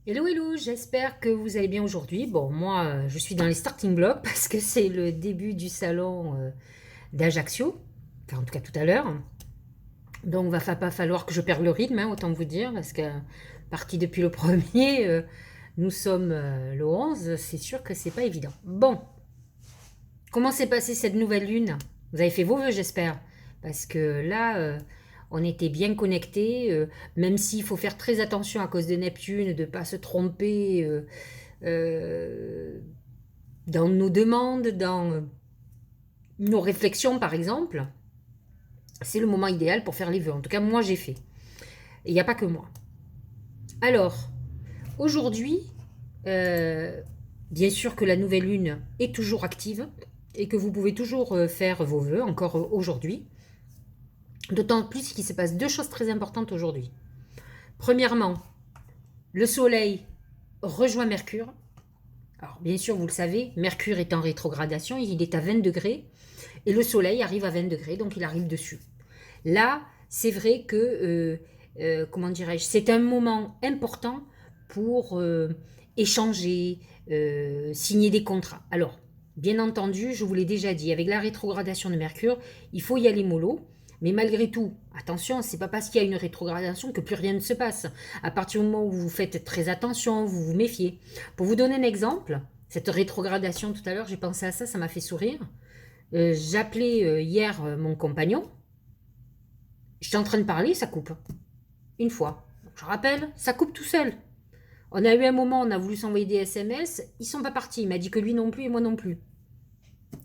Hello, hello, j'espère que vous allez bien aujourd'hui. Bon, moi, je suis dans les starting blocks parce que c'est le début du salon d'Ajaccio, enfin en tout cas tout à l'heure. Donc, pas falloir que je perde le rythme, hein, autant vous dire, parce que parti depuis le premier, nous sommes le 11, c'est sûr que c'est pas évident. Bon, comment s'est passée cette nouvelle lune? Vous avez fait vos vœux, j'espère, parce que là, on était bien connectés, même s'il faut faire très attention à cause de Neptune, de ne pas se tromper. Euh, dans nos demandes, dans nos réflexions par exemple, c'est le moment idéal pour faire les vœux. En tout cas, moi j'ai fait. Et il n'y a pas que moi. Alors, aujourd'hui, euh, bien sûr que la nouvelle lune est toujours active et que vous pouvez toujours faire vos vœux, encore aujourd'hui. D'autant plus qu'il se passe deux choses très importantes aujourd'hui. Premièrement, le Soleil rejoint Mercure. Alors, bien sûr, vous le savez, Mercure est en rétrogradation, il est à 20 degrés, et le Soleil arrive à 20 degrés, donc il arrive dessus. Là, c'est vrai que, comment dirais-je, c'est un moment important pour échanger, signer des contrats. Alors, bien entendu, je vous l'ai déjà dit, avec la rétrogradation de Mercure, il faut y aller mollo. Mais malgré tout, attention, c'est pas parce qu'il y a une rétrogradation que plus rien ne se passe. À partir du moment où vous faites très attention, vous vous méfiez. Pour vous donner un exemple, cette rétrogradation tout à l'heure, j'ai pensé à ça, ça m'a fait sourire. J'appelais hier mon compagnon. J'étais en train de parler, ça coupe. Une fois. Je rappelle, ça coupe tout seul. On a eu un moment, on a voulu s'envoyer des SMS, ils sont pas partis. Il m'a dit que lui non plus et moi non plus.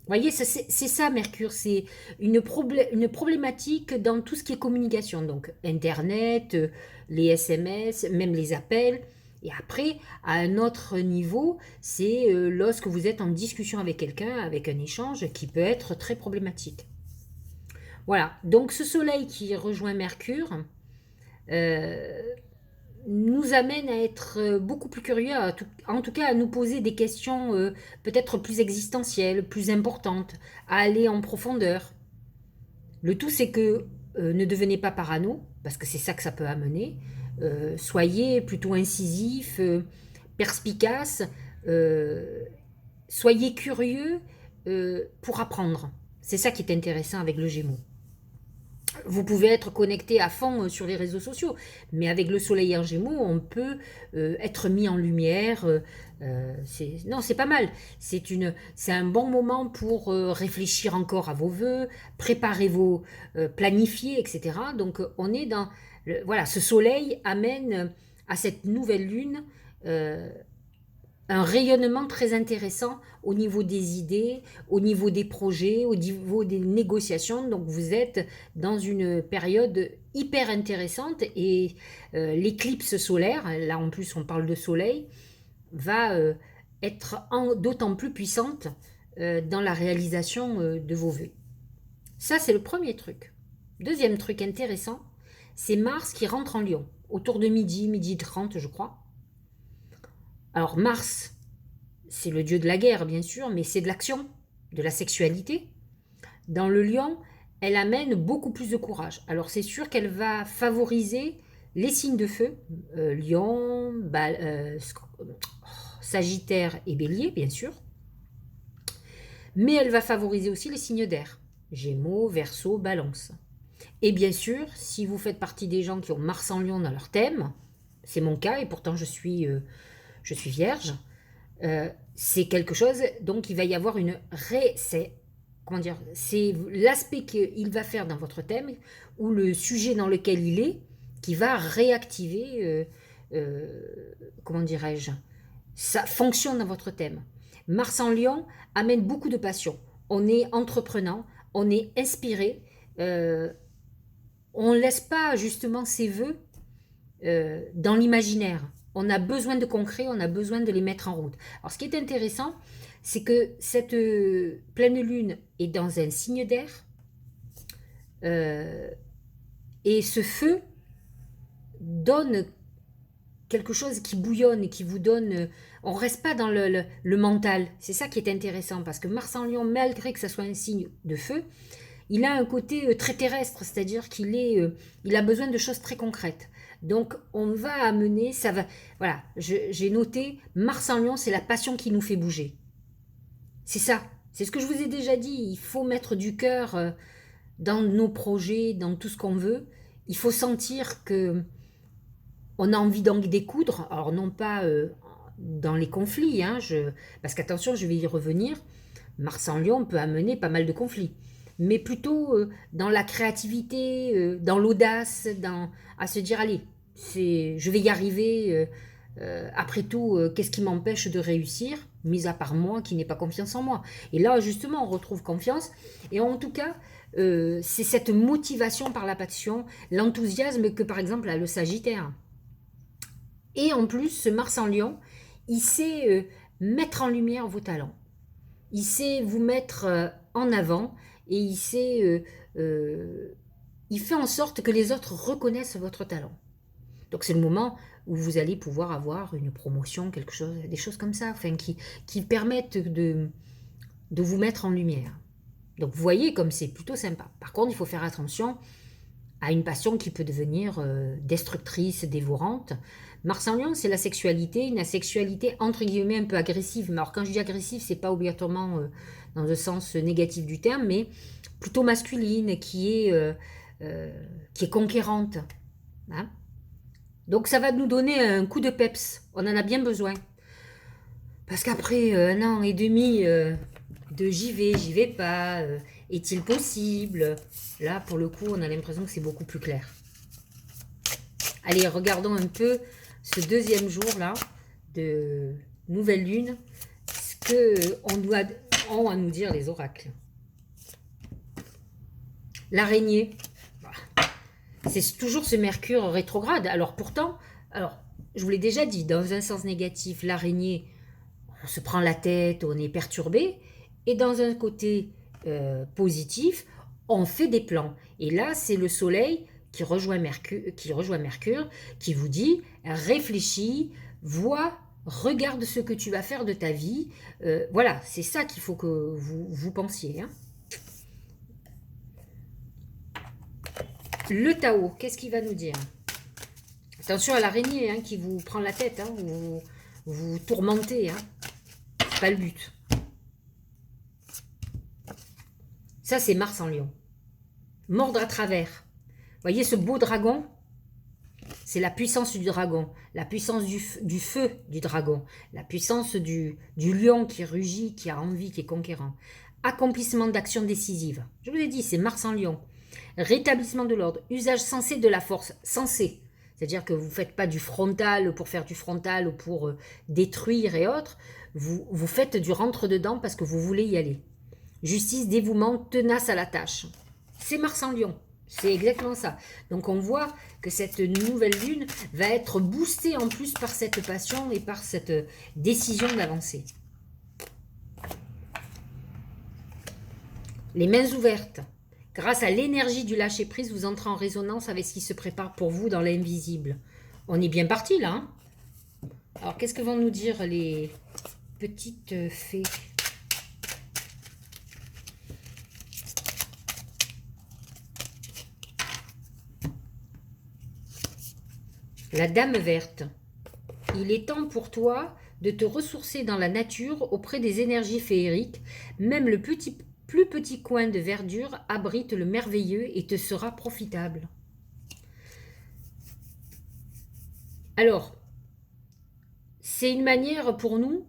Vous voyez, c'est ça, Mercure. C'est une problématique dans tout ce qui est communication. Donc, Internet, les SMS, même les appels. Et après, à un autre niveau, c'est lorsque vous êtes en discussion avec quelqu'un, avec un échange qui peut être très problématique. Voilà. Donc, ce soleil qui rejoint Mercure, euh, nous amène à être beaucoup plus curieux, en tout cas à nous poser des questions peut-être plus existentielles, plus importantes, à aller en profondeur. Le tout, c'est que ne devenez pas parano, parce que c'est ça que ça peut amener. Soyez plutôt incisif, perspicace, euh, soyez curieux pour apprendre. C'est ça qui est intéressant avec le Gémeaux. Vous pouvez être connecté à fond sur les réseaux sociaux, mais avec le soleil en gémeaux, on peut être mis en lumière. Non, c'est pas mal. C'est un bon moment pour réfléchir encore à vos vœux, préparer vos, planifier, etc. Donc, on est dans, voilà, ce soleil amène à cette nouvelle lune euh, un rayonnement très intéressant au niveau des idées, au niveau des projets, au niveau des négociations. Donc vous êtes dans une période hyper intéressante et l'éclipse solaire, là en plus on parle de soleil, va être d'autant plus puissante dans la réalisation de vos vœux. Ça c'est le premier truc. Deuxième truc intéressant, c'est Mars qui rentre en Lion, autour de midi, midi 30 je crois. Alors Mars, c'est le dieu de la guerre, bien sûr, mais c'est de l'action, de la sexualité. Dans le lion, elle amène beaucoup plus de courage. Alors c'est sûr qu'elle va favoriser les signes de feu, lion, sagittaire et bélier, bien sûr, mais elle va favoriser aussi les signes d'air, gémeaux, verseau, balance. Et bien sûr, si vous faites partie des gens qui ont Mars en lion dans leur thème, c'est mon cas et pourtant je suis vierge, c'est quelque chose, donc il va y avoir c'est, comment dire, c'est l'aspect qu'il va faire dans votre thème ou le sujet dans lequel il est qui va réactiver, comment dirais-je, sa fonction dans votre thème. Mars en Lion amène beaucoup de passion. On est entreprenant, on est inspiré, euh, on ne laisse pas justement ses voeux dans l'imaginaire. On a besoin de concret, on a besoin de les mettre en route. Alors ce qui est intéressant, c'est que cette pleine lune est dans un signe d'air euh, et ce feu donne quelque chose qui bouillonne et qui vous donne... on ne reste pas dans le mental. C'est ça qui est intéressant parce que Mars en Lion, malgré que ça soit un signe de feu, il a un côté très terrestre, c'est-à-dire il a besoin de choses très concrètes. Donc, on va amener, ça va, voilà, j'ai noté, Mars en Lion, c'est la passion qui nous fait bouger. C'est ça, c'est ce que je vous ai déjà dit, il faut mettre du cœur dans nos projets, dans tout ce qu'on veut. Il faut sentir que on a envie d'en découdre, alors non pas dans les conflits, hein, parce qu'attention, je vais y revenir, Mars en Lion peut amener pas mal de conflits, mais plutôt dans la créativité, dans l'audace, à se dire, allez, je vais y arriver, après tout, qu'est-ce qui m'empêche de réussir, mis à part moi qui n'ai pas confiance en moi. Et là, justement, on retrouve confiance, et en tout cas, c'est cette motivation par la passion, l'enthousiasme que, par exemple, a le Sagittaire. Et en plus, ce Mars en Lion, il sait mettre en lumière vos talents. Il sait vous mettre en avant et il fait en sorte que les autres reconnaissent votre talent. Donc c'est le moment où vous allez pouvoir avoir une promotion, quelque chose, des choses comme ça, enfin, qui permettent de vous mettre en lumière. Donc vous voyez comme c'est plutôt sympa. Par contre, il faut faire attention à une passion qui peut devenir destructrice, dévorante. Mars en Lion, c'est la sexualité, une sexualité entre guillemets un peu agressive. Mais alors quand je dis agressive, c'est pas obligatoirement dans le sens négatif du terme, mais plutôt masculine, qui est conquérante. Hein. Donc ça va nous donner un coup de peps. On en a bien besoin. Parce qu'après 1 an et demi de j'y vais pas, est-il possible? Là, pour le coup, on a l'impression que c'est beaucoup plus clair. Allez, regardons un peu ce deuxième jour-là de nouvelle lune, ce qu'ont à nous dire les oracles. L'araignée, c'est toujours ce Mercure rétrograde. Alors pourtant, je vous l'ai déjà dit, dans un sens négatif, l'araignée, on se prend la tête, on est perturbé, et dans un côté positif, on fait des plans. Et là, c'est le soleil qui rejoint Mercure, qui vous dit, réfléchis, vois, regarde ce que tu vas faire de ta vie. Voilà, c'est ça qu'il faut que vous pensiez. Hein. Le Tao, qu'est-ce qu'il va nous dire? Attention à l'araignée hein, qui vous prend la tête, hein, vous tourmentez. Hein. C'est pas le but. Ça, c'est Mars en Lion. Mordre à travers. Voyez ce beau dragon? C'est la puissance du dragon, la puissance du feu du dragon, la puissance du lion qui rugit, qui a envie, qui est conquérant. Accomplissement d'actions décisives. Je vous l'ai dit, c'est Mars en Lion. Rétablissement de l'ordre, usage sensé de la force, sensé. C'est-à-dire que vous ne faites pas du frontal pour faire du frontal ou pour détruire et autres. Vous faites du rentre-dedans parce que vous voulez y aller. Justice, dévouement, tenace à la tâche. C'est Mars en Lion. C'est exactement ça. Donc on voit que cette nouvelle lune va être boostée en plus par cette passion et par cette décision d'avancer. Les mains ouvertes. Grâce à l'énergie du lâcher-prise, vous entrez en résonance avec ce qui se prépare pour vous dans l'invisible. On est bien parti là. Hein. Alors qu'est-ce que vont nous dire les petites fées ? La Dame verte. Il est temps pour toi de te ressourcer dans la nature auprès des énergies féeriques. Même le plus petit coin de verdure abrite le merveilleux et te sera profitable. Alors, c'est une manière pour nous,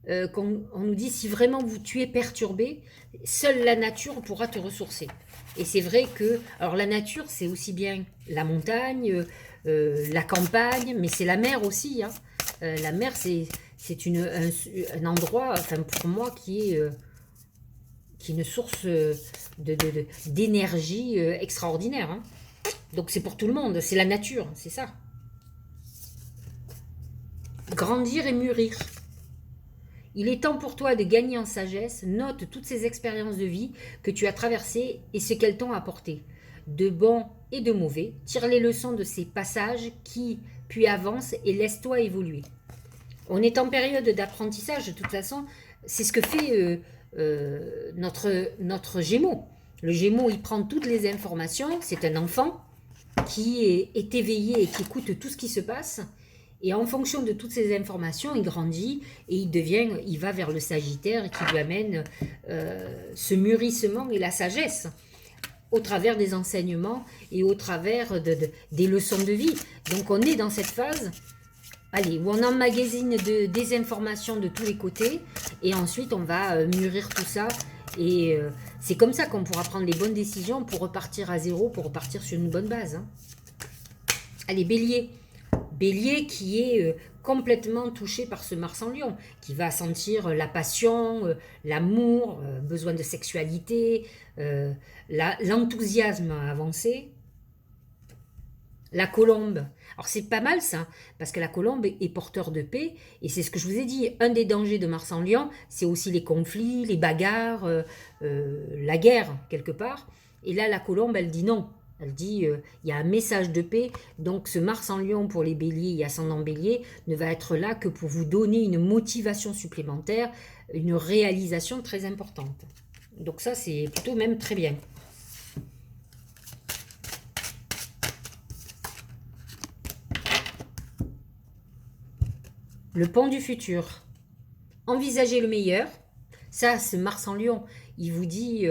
on nous dit si vraiment tu es perturbé, seule la nature pourra te ressourcer. Et c'est vrai que, alors la nature, c'est aussi bien la montagne, la campagne, mais c'est la mer aussi. Hein. La mer, c'est un endroit, enfin pour moi, qui est une source d'énergie extraordinaire. Hein. Donc c'est pour tout le monde, c'est la nature, c'est ça. Grandir et mûrir. Il est temps pour toi de gagner en sagesse. Note toutes ces expériences de vie que tu as traversées et ce qu'elles t'ont apporté. De bons et de mauvais. Tire les leçons de ces passages puis avance et laisse-toi évoluer. On est en période d'apprentissage, de toute façon. C'est ce que fait notre Gémeaux. Le Gémeaux, il prend toutes les informations. C'est un enfant. qui est éveillé et qui écoute tout ce qui se passe. Et en fonction de toutes ces informations, il grandit et il va vers le Sagittaire qui lui amène ce mûrissement et la sagesse au travers des enseignements et au travers des leçons de vie. Donc on est dans cette phase, allez, où on emmagasine des informations de tous les côtés et ensuite on va mûrir tout ça. Et c'est comme ça qu'on pourra prendre les bonnes décisions pour repartir à zéro, pour repartir sur une bonne base. Hein. Allez, Bélier. Bélier qui est complètement touché par ce Mars en Lion, qui va sentir la passion, l'amour, besoin de sexualité, l'enthousiasme avancé. La colombe. Alors c'est pas mal ça, parce que la colombe est porteur de paix, et c'est ce que je vous ai dit, un des dangers de Mars en Lion, c'est aussi les conflits, les bagarres, la guerre quelque part. Et là la colombe, elle dit non. Elle dit, il y a un message de paix, donc ce Mars en Lion pour les béliers et ascendant bélier ne va être là que pour vous donner une motivation supplémentaire, une réalisation très importante. Donc ça, c'est plutôt même très bien. Le pont du futur. Envisagez le meilleur. Ça, ce Mars en Lion, il vous dit,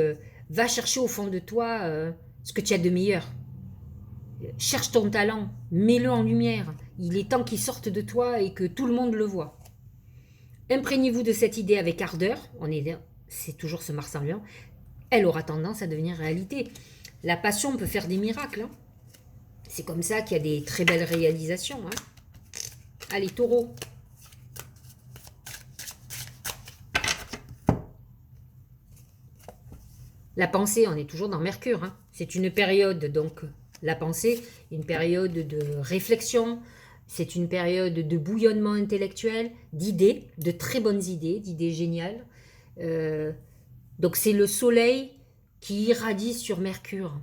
va chercher au fond de toi ce que tu as de meilleur. Cherche ton talent, mets-le en lumière. Il est temps qu'il sorte de toi et que tout le monde le voit. Imprégnez-vous de cette idée avec ardeur. C'est toujours ce Mars en Lion. Elle aura tendance à devenir réalité. La passion peut faire des miracles. Hein. C'est comme ça qu'il y a des très belles réalisations. Hein. Allez, Taureau. La pensée, on est toujours dans Mercure. Hein. C'est une période, donc, la pensée, une période de réflexion, c'est une période de bouillonnement intellectuel, d'idées, de très bonnes idées, d'idées géniales. Donc c'est le soleil qui irradie sur Mercure.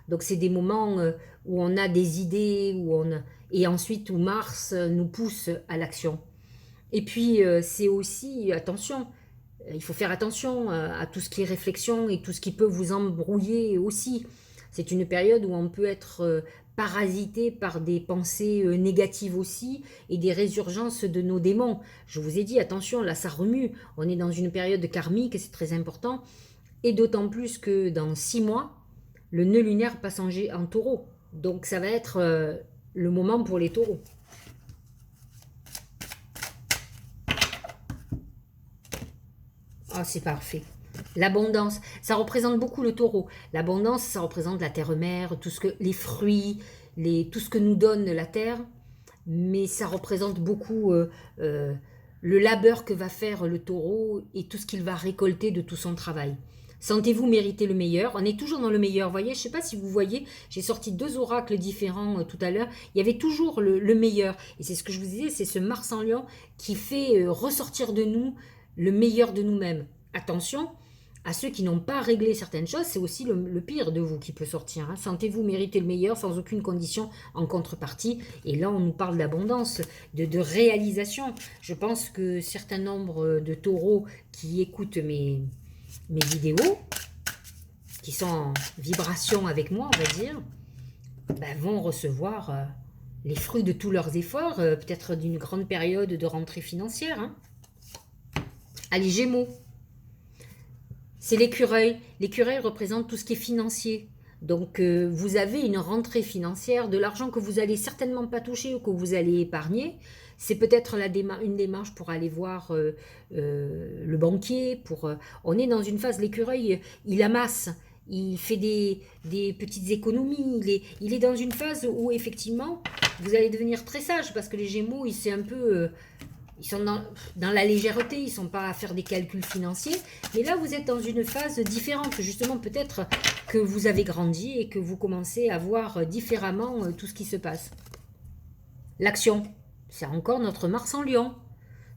Donc c'est des moments où on a des idées, et ensuite où Mars nous pousse à l'action. Et puis c'est aussi, attention, il faut faire attention à tout ce qui est réflexion et tout ce qui peut vous embrouiller aussi. C'est une période où on peut être parasité par des pensées négatives aussi et des résurgences de nos démons. Je vous ai dit, attention, là ça remue. On est dans une période karmique, c'est très important. Et d'autant plus que dans 6 mois, le nœud lunaire passe en taureau. Donc ça va être le moment pour les taureaux. Ah, c'est parfait. L'abondance, ça représente beaucoup le taureau. L'abondance, ça représente la terre-mère, les fruits, tout ce que nous donne la terre. Mais ça représente beaucoup le labeur que va faire le taureau et tout ce qu'il va récolter de tout son travail. Sentez-vous mériter le meilleur. On est toujours dans le meilleur. Vous voyez, je ne sais pas si vous voyez, j'ai sorti 2 oracles différents tout à l'heure. Il y avait toujours le meilleur. Et c'est ce que je vous disais, c'est ce Mars en Lion qui fait ressortir de nous le meilleur de nous-mêmes. Attention, à ceux qui n'ont pas réglé certaines choses, c'est aussi le pire de vous qui peut sortir. Hein. Sentez-vous mériter le meilleur sans aucune condition en contrepartie. Et là, on nous parle d'abondance, de réalisation. Je pense que certains nombres de taureaux qui écoutent mes vidéos, qui sont en vibration avec moi, on va dire, vont recevoir les fruits de tous leurs efforts, peut-être d'une grande période de rentrée financière. Hein. Allez, Gémeaux. C'est l'écureuil. L'écureuil représente tout ce qui est financier. Donc, vous avez une rentrée financière, de l'argent que vous allez certainement pas toucher ou que vous allez épargner. C'est peut-être une démarche pour aller voir le banquier. On est dans une phase, l'écureuil, il amasse, il fait des petites économies. Il est dans une phase où, effectivement, vous allez devenir très sage parce que les Gémeaux, c'est un peu... Ils sont dans la légèreté, ils ne sont pas à faire des calculs financiers. Mais là, vous êtes dans une phase différente. Justement, peut-être que vous avez grandi et que vous commencez à voir différemment tout ce qui se passe. L'action, c'est encore notre Mars en Lion.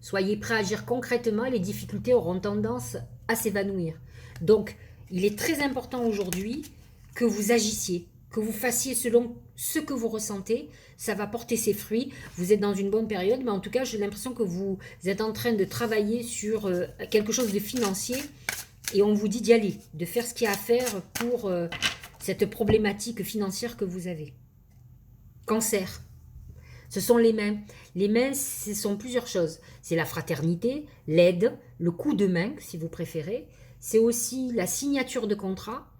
Soyez prêts à agir concrètement, les difficultés auront tendance à s'évanouir. Donc, il est très important aujourd'hui que vous agissiez, que vous fassiez selon ce que vous ressentez, ça va porter ses fruits. Vous êtes dans une bonne période, mais en tout cas, j'ai l'impression que vous êtes en train de travailler sur quelque chose de financier et on vous dit d'y aller, de faire ce qu'il y a à faire pour cette problématique financière que vous avez. Cancer. Ce sont les mains. Les mains, ce sont plusieurs choses. C'est la fraternité, l'aide, le coup de main, si vous préférez. C'est aussi la signature de contrat.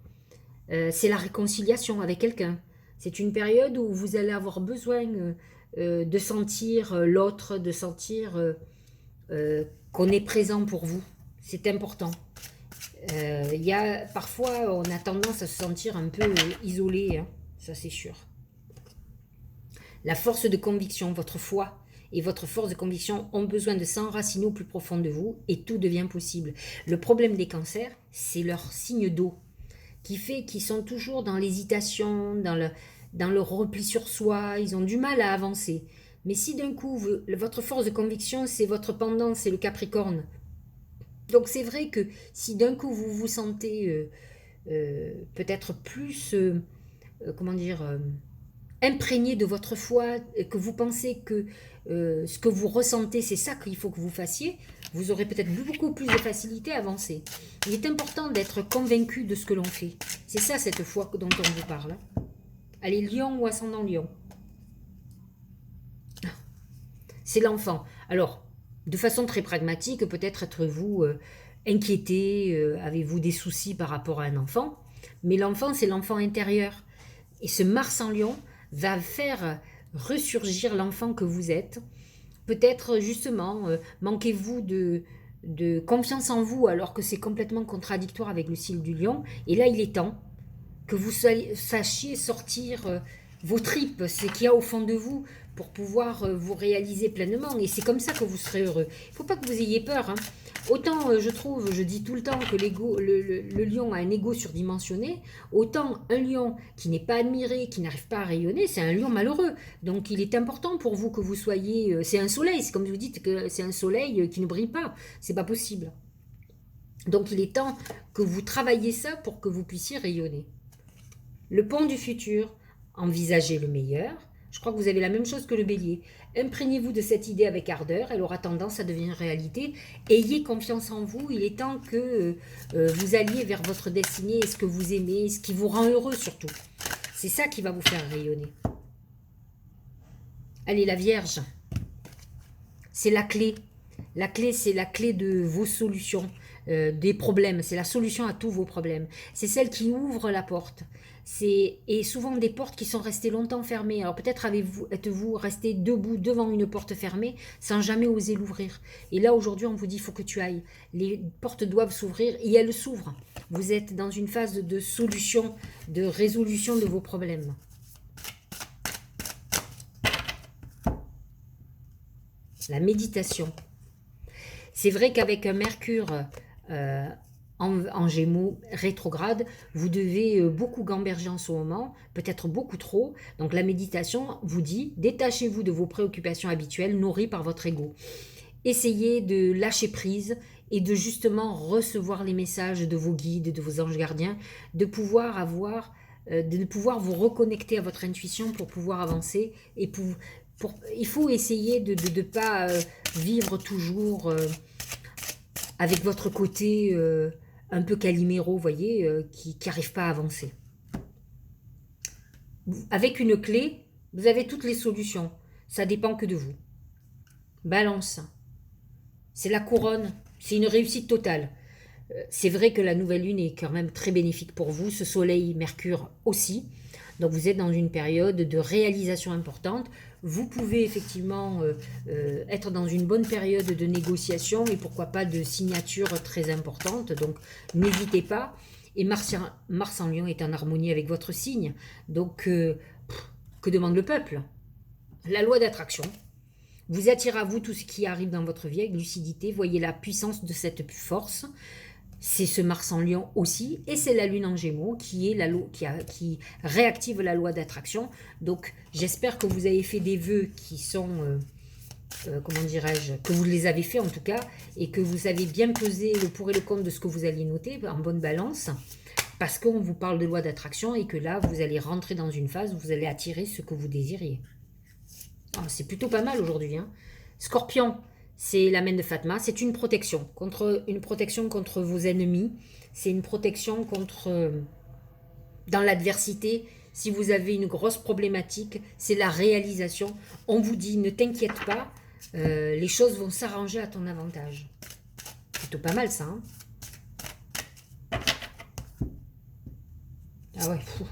C'est la réconciliation avec quelqu'un. C'est une période où vous allez avoir besoin de sentir l'autre, de sentir qu'on est présent pour vous. C'est important. Parfois, on a tendance à se sentir un peu isolé, hein, ça c'est sûr. La force de conviction, votre foi et votre force de conviction ont besoin de s'enraciner au plus profond de vous et tout devient possible. Le problème des cancers, c'est leur signe d'eau qui fait qu'ils sont toujours dans l'hésitation, dans le repli sur soi, ils ont du mal à avancer. Mais si d'un coup, votre force de conviction, c'est votre pendant, c'est le Capricorne. Donc c'est vrai que si d'un coup vous vous sentez peut-être plus, comment dire, imprégné de votre foi, que vous pensez que ce que vous ressentez, c'est ça qu'il faut que vous fassiez, vous aurez peut-être beaucoup plus de facilité à avancer. Il est important d'être convaincu de ce que l'on fait. C'est ça cette foi dont on vous parle. Allez, Lion ou ascendant Lion. C'est l'enfant. Alors, de façon très pragmatique, peut-être êtes-vous inquiété, avez-vous des soucis par rapport à un enfant, mais l'enfant, c'est l'enfant intérieur. Et ce Mars en Lion va faire ressurgir l'enfant que vous êtes. Peut-être justement, manquez-vous de confiance en vous alors que c'est complètement contradictoire avec le signe du lion. Et là, il est temps que vous sachiez sortir vos tripes, ce qu'il y a au fond de vous pour pouvoir vous réaliser pleinement. Et c'est comme ça que vous serez heureux. Il ne faut pas que vous ayez peur, hein. Autant je dis tout le temps que le lion a un ego surdimensionné, autant un lion qui n'est pas admiré, qui n'arrive pas à rayonner, c'est un lion malheureux. Donc il est important pour vous que vous soyez... c'est un soleil, c'est comme vous dites que c'est un soleil qui ne brille pas. C'est pas possible. Donc il est temps que vous travailliez ça pour que vous puissiez rayonner. Le pont du futur, envisagez le meilleur. Je crois que vous avez la même chose que le bélier. Imprégnez-vous de cette idée avec ardeur, elle aura tendance à devenir réalité. Ayez confiance en vous, il est temps que vous alliez vers votre destinée et ce que vous aimez, ce qui vous rend heureux surtout. C'est ça qui va vous faire rayonner. Allez, la Vierge, c'est la clé. La clé, c'est la clé de vos solutions, des problèmes. C'est la solution à tous vos problèmes. C'est celle qui ouvre la porte. Et souvent des portes qui sont restées longtemps fermées. Alors peut-être êtes-vous resté debout devant une porte fermée sans jamais oser l'ouvrir. Et là aujourd'hui on vous dit il faut que tu ailles. Les portes doivent s'ouvrir et elles s'ouvrent. Vous êtes dans une phase de solution, de résolution de vos problèmes. La méditation. C'est vrai qu'avec un Mercure en Gémeaux rétrograde, vous devez beaucoup gamberger en ce moment, peut-être beaucoup trop. Donc la méditation vous dit, détachez-vous de vos préoccupations habituelles nourries par votre ego. Essayez de lâcher prise et de justement recevoir les messages de vos guides, de vos anges gardiens, de pouvoir vous reconnecter à votre intuition pour pouvoir avancer. Et il faut essayer de ne pas vivre toujours avec votre côté un peu Calimero, vous voyez, qui n'arrive pas à avancer. Avec une clé, vous avez toutes les solutions. Ça dépend que de vous. Balance. C'est la couronne. C'est une réussite totale. C'est vrai que la nouvelle lune est quand même très bénéfique pour vous. Ce soleil, Mercure aussi. Donc vous êtes dans une période de réalisation importante. Vous pouvez effectivement être dans une bonne période de négociation et pourquoi pas de signature très importante. Donc n'hésitez pas. Et Mars en Lion est en harmonie avec votre signe. Donc que demande le peuple? La loi d'attraction. Vous attirez à vous tout ce qui arrive dans votre vie avec lucidité. Voyez la puissance de cette force. C'est ce Mars en Lion aussi, et c'est la Lune en Gémeaux qui réactive la loi d'attraction. Donc j'espère que vous avez fait des vœux qui sont, comment dirais-je, que vous les avez fait en tout cas, et que vous avez bien pesé le pour et le contre de ce que vous alliez noter en bonne balance, parce qu'on vous parle de loi d'attraction et que là vous allez rentrer dans une phase où vous allez attirer ce que vous désiriez. Oh, c'est plutôt pas mal aujourd'hui, hein. Scorpion. C'est la main de Fatma, c'est une protection contre vos ennemis, c'est une protection contre, dans l'adversité, Si vous avez une grosse problématique, c'est la réalisation. On vous dit, ne t'inquiète pas, les choses vont s'arranger à ton avantage. Plutôt pas mal ça, hein. Ah ouais, fou.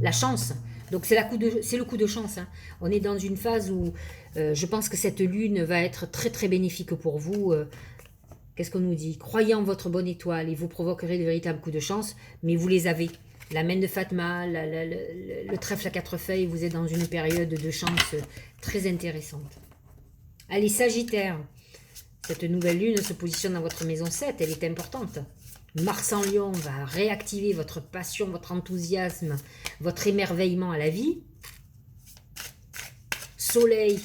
La chance. Donc c'est le coup de chance, hein. On est dans une phase où je pense que cette lune va être très très bénéfique pour vous. Qu'est-ce qu'on nous dit? Croyez en votre bonne étoile et vous provoquerez de véritables coups de chance, mais vous les avez. La main de Fatma, le trèfle à 4 feuilles, vous êtes dans une période de chance très intéressante. Allez, Sagittaire, cette nouvelle lune se positionne dans votre maison 7, elle est importante. Mars en Lion va réactiver votre passion, votre enthousiasme, votre émerveillement à la vie. Soleil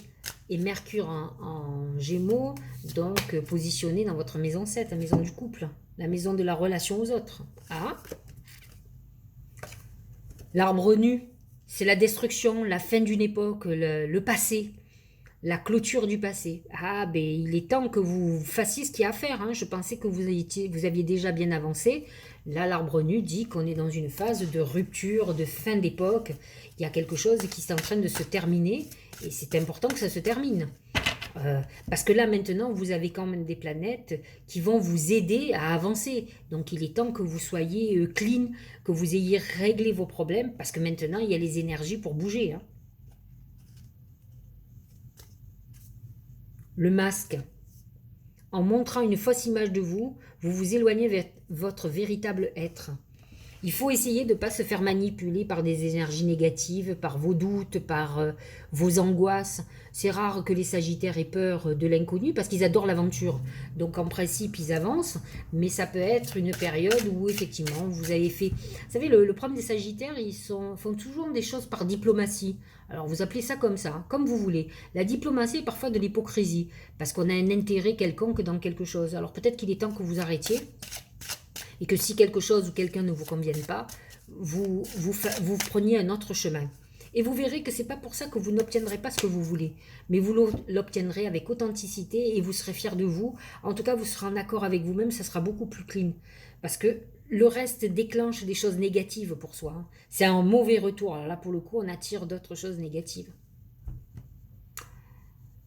et Mercure en Gémeaux, donc positionnés dans votre maison 7, la maison du couple, la maison de la relation aux autres. Ah, l'arbre nu, c'est la destruction, la fin d'une époque, le passé, la clôture du passé. Ah, ben il est temps que vous fassiez ce qu'il y a à faire, hein. Je pensais que vous aviez déjà bien avancé. Là, l'arbre nu dit qu'on est dans une phase de rupture, de fin d'époque. Il y a quelque chose qui est en train de se terminer et c'est important que ça se termine. Parce que là, maintenant, vous avez quand même des planètes qui vont vous aider à avancer. Donc, il est temps que vous soyez clean, que vous ayez réglé vos problèmes, parce que maintenant, il y a les énergies pour bouger, hein. Le masque. En montrant une fausse image de vous, vous vous éloignez vers votre véritable être. Il faut essayer de ne pas se faire manipuler par des énergies négatives, par vos doutes, par vos angoisses. C'est rare que les Sagittaires aient peur de l'inconnu parce qu'ils adorent l'aventure. Donc en principe, ils avancent, mais ça peut être une période où effectivement, vous avez fait... Vous savez, le problème des Sagittaires, font toujours des choses par diplomatie. Alors vous appelez ça comme ça, comme vous voulez. La diplomatie est parfois de l'hypocrisie, parce qu'on a un intérêt quelconque dans quelque chose. Alors peut-être qu'il est temps que vous arrêtiez et que si quelque chose ou quelqu'un ne vous convienne pas, vous preniez un autre chemin. Et vous verrez que ce n'est pas pour ça que vous n'obtiendrez pas ce que vous voulez, mais vous l'obtiendrez avec authenticité et vous serez fier de vous. En tout cas, vous serez en accord avec vous-même, ça sera beaucoup plus clean. Parce que le reste déclenche des choses négatives pour soi, hein. C'est un mauvais retour. Alors là, pour le coup, on attire d'autres choses négatives.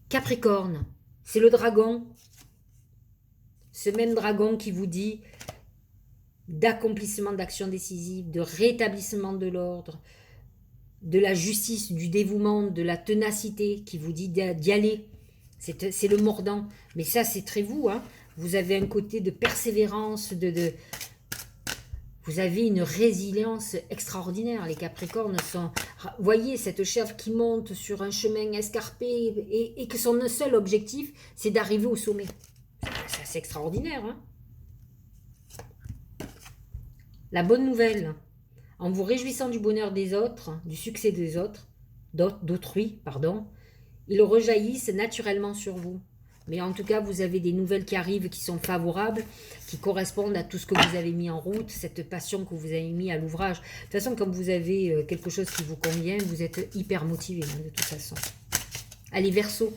Capricorne, c'est le dragon. Ce même dragon qui vous dit d'accomplissement d'actions décisives, de rétablissement de l'ordre, de la justice, du dévouement, de la ténacité, qui vous dit d'y aller. C'est le mordant. Mais ça, c'est très vous, hein. Vous avez un côté de persévérance, vous avez une résilience extraordinaire. Les Capricornes sont... Voyez cette chèvre qui monte sur un chemin escarpé et que son seul objectif, c'est d'arriver au sommet. C'est extraordinaire, hein. La bonne nouvelle, en vous réjouissant du bonheur des autres, du succès des autres, d'autrui, pardon, ils rejaillissent naturellement sur vous. Mais en tout cas, vous avez des nouvelles qui arrivent qui sont favorables, qui correspondent à tout ce que vous avez mis en route, cette passion que vous avez mis à l'ouvrage. De toute façon, comme vous avez quelque chose qui vous convient, vous êtes hyper motivé, hein, de toute façon. Allez, Verseau.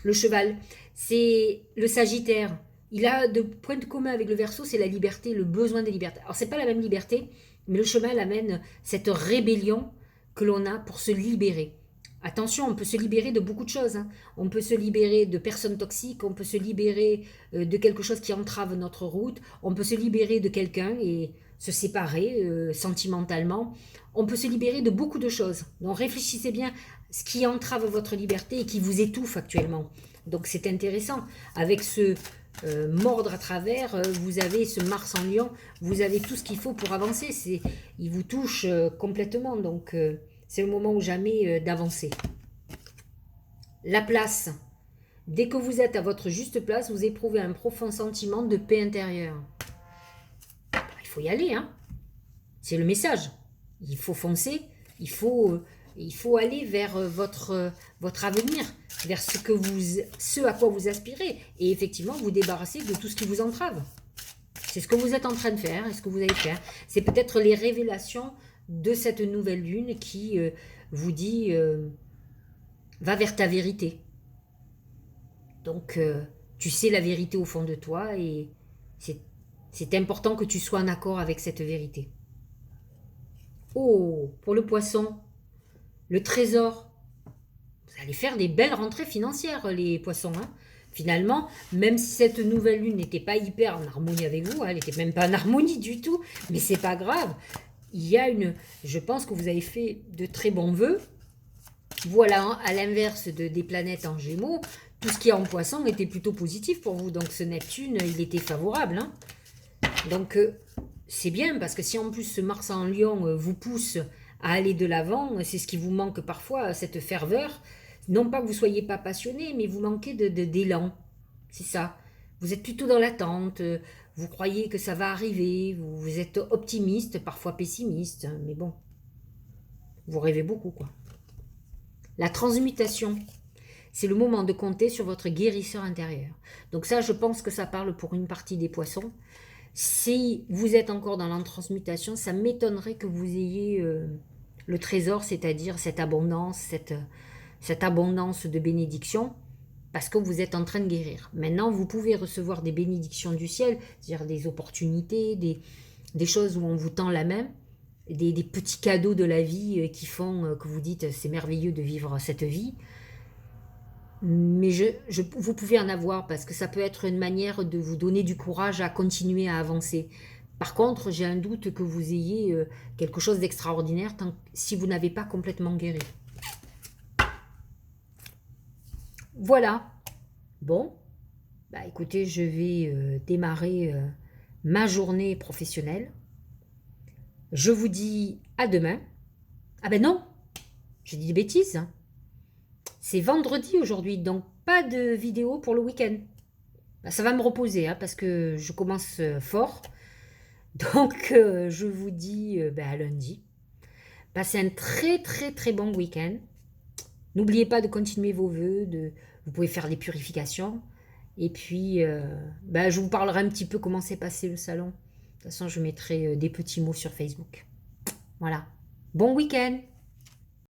Le cheval, c'est le Sagittaire. Il a de points communs avec le Verseau, c'est la liberté, le besoin de liberté. Alors, c'est pas la même liberté, mais le cheval amène cette rébellion que l'on a pour se libérer. Attention, on peut se libérer de beaucoup de choses, hein. On peut se libérer de personnes toxiques, on peut se libérer de quelque chose qui entrave notre route, on peut se libérer de quelqu'un et se séparer sentimentalement. On peut se libérer de beaucoup de choses. Donc réfléchissez bien ce qui entrave votre liberté et qui vous étouffe actuellement. Donc c'est intéressant. Avec ce mordre à travers, vous avez ce Mars en Lion, vous avez tout ce qu'il faut pour avancer. Il vous touche complètement, donc c'est le moment ou jamais d'avancer. La place. Dès que vous êtes à votre juste place, vous éprouvez un profond sentiment de paix intérieure. Il faut y aller, hein. C'est le message. Il faut foncer, il faut aller vers votre avenir, vers ce à quoi vous aspirez. Et effectivement, vous débarrasser de tout ce qui vous entrave. C'est ce que vous êtes en train de faire et ce que vous allez faire. C'est peut-être les révélations de cette nouvelle lune qui vous dit va vers ta vérité. Donc, tu sais la vérité au fond de toi et C'est important que tu sois en accord avec cette vérité. Oh, pour le poisson, le trésor. Vous allez faire des belles rentrées financières, les poissons. Hein. Finalement, même si cette nouvelle lune n'était pas hyper en harmonie avec vous, hein, elle n'était même pas en harmonie du tout, mais c'est pas grave. Il y a je pense que vous avez fait de très bons vœux. Voilà, hein, à l'inverse des planètes en Gémeaux, tout ce qui est en Poisson était plutôt positif pour vous. Donc ce Neptune, il était favorable. Hein. Donc c'est bien, parce que si en plus ce Mars en Lion vous pousse à aller de l'avant, c'est ce qui vous manque parfois, cette ferveur. Non pas que vous ne soyez pas passionné, mais vous manquez d'élan. C'est ça. Vous êtes plutôt dans l'attente, vous croyez que ça va arriver, vous êtes optimiste, parfois pessimiste, hein, mais bon, vous rêvez beaucoup, quoi. La transmutation, c'est le moment de compter sur votre guérisseur intérieur. Donc ça, je pense que ça parle pour une partie des poissons. Si vous êtes encore dans la transmutation, ça m'étonnerait que vous ayez le trésor, c'est-à-dire cette abondance de bénédictions, parce que vous êtes en train de guérir. Maintenant, vous pouvez recevoir des bénédictions du ciel, c'est-à-dire des opportunités, des choses où on vous tend la main, des petits cadeaux de la vie qui font que vous dites c'est merveilleux de vivre cette vie. Mais vous pouvez en avoir parce que ça peut être une manière de vous donner du courage à continuer à avancer. Par contre, j'ai un doute que vous ayez quelque chose d'extraordinaire si vous n'avez pas complètement guéri. Voilà. Bon, bah écoutez, je vais démarrer ma journée professionnelle. Je vous dis à demain. Ah ben non, j'ai dit des bêtises. Hein. C'est vendredi aujourd'hui, donc pas de vidéo pour le week-end. Bah, ça va me reposer hein, parce que je commence fort. Donc je vous dis à lundi. Passez un très très très bon week-end. N'oubliez pas de continuer vos vœux, vous pouvez faire des purifications. Et puis, je vous parlerai un petit peu comment s'est passé le salon. De toute façon, je mettrai des petits mots sur Facebook. Voilà. Bon week-end!